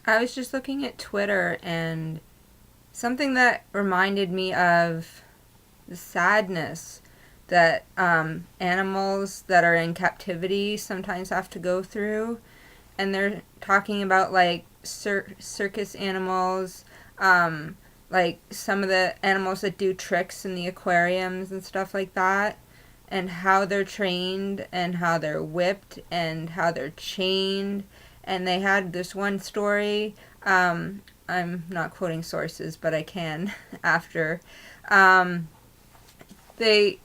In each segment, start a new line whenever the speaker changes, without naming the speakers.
I was just looking at Twitter, and something that reminded me of the sadness that animals that are in captivity sometimes have to go through. And they're talking about like circus animals, like some of the animals that do tricks in the aquariums and stuff like that, and how they're trained and how they're whipped and how they're chained. And they had this one story. I'm not quoting sources, but I can after. Um, they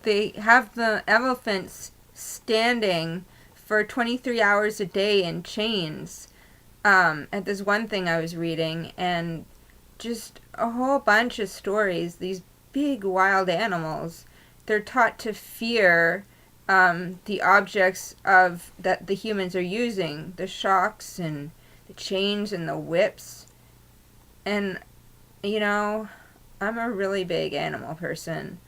they have the elephants standing for 23 hours a day in chains. At this one thing I was reading, and just a whole bunch of stories. These big wild animals, they're taught to fear the objects of that the humans are using, the shocks and the chains and the whips. And you know, I'm a really big animal person.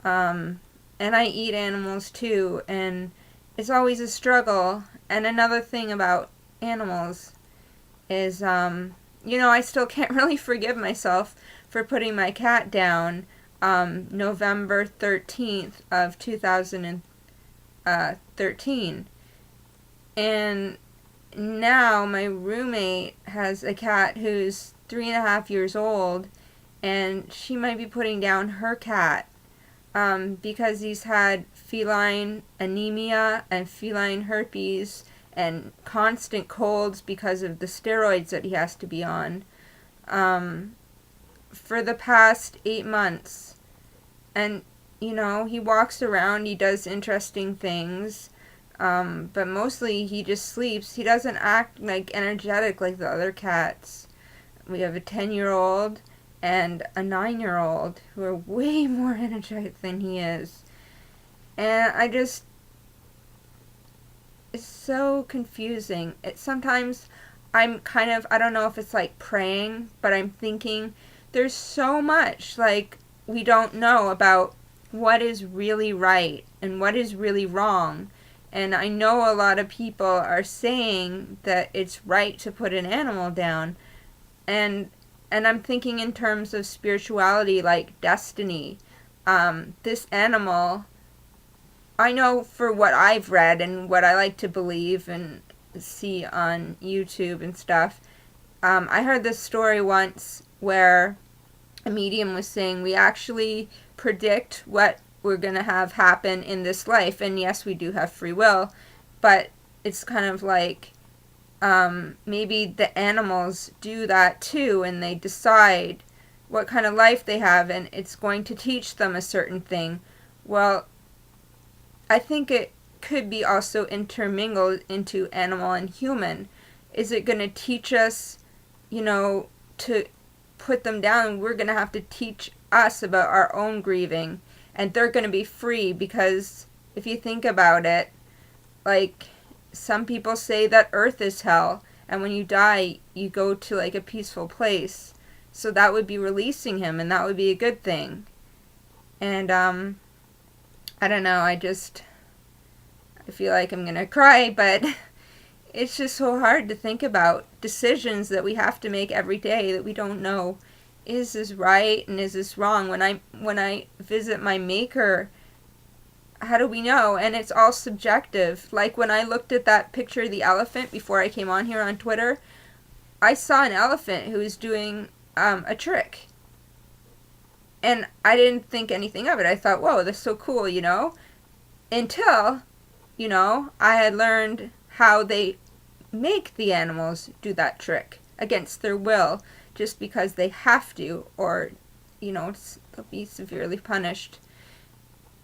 Um, and I eat animals too, and it's always a struggle. And another thing about animals is, I still can't really forgive myself for putting my cat down November 13th of 2013. And now my roommate has a cat who's 3.5 years old, and she might be putting down her cat because he's had feline anemia and feline herpes and constant colds because of the steroids that he has to be on for the past 8 months. And, he walks around, he does interesting things, but mostly he just sleeps. He doesn't act like energetic like the other cats. We have a 10-year-old and a 9-year-old who are way more energetic than he is. And it's so confusing. Sometimes I'm kind of, I don't know if it's like praying, but I'm thinking there's so much like we don't know about what is really right and what is really wrong. And I know a lot of people are saying that it's right to put an animal down, and I'm thinking in terms of spirituality, like destiny. This animal, I know for what I've read and what I like to believe and see on YouTube and stuff. I heard this story once where a medium was saying we actually predict what we're going to have happen in this life. And yes, we do have free will, but it's kind of like maybe the animals do that too, and they decide what kind of life they have, and it's going to teach them a certain thing. Well, I think it could be also intermingled into animal and human. Is it going to teach us, to put them down? We're going to have to teach us about our own grieving, and they're going to be free because if you think about it, like some people say that Earth is hell, and when you die, you go to like a peaceful place. So that would be releasing him, and that would be a good thing. And I don't know. I feel like I'm gonna cry, but it's just so hard to think about decisions that we have to make every day that we don't know. Is this right and is this wrong? When I visit my maker, how do we know? And it's all subjective. Like when I looked at that picture of the elephant before I came on here on Twitter, I saw an elephant who was doing a trick. And I didn't think anything of it. I thought, whoa, that's so cool, Until, I had learned how they make the animals do that trick against their will just because they have to, or, they'll be severely punished.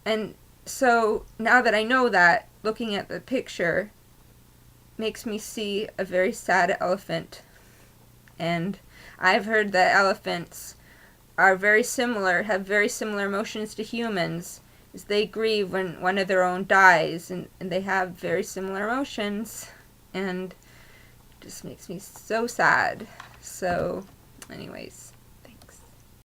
And so now that I know that, looking at the picture makes me see a very sad elephant. And I've heard that elephants are very similar, have very similar emotions to humans, as they grieve when one of their own dies, and they have very similar emotions, and it just makes me so sad. So, anyways.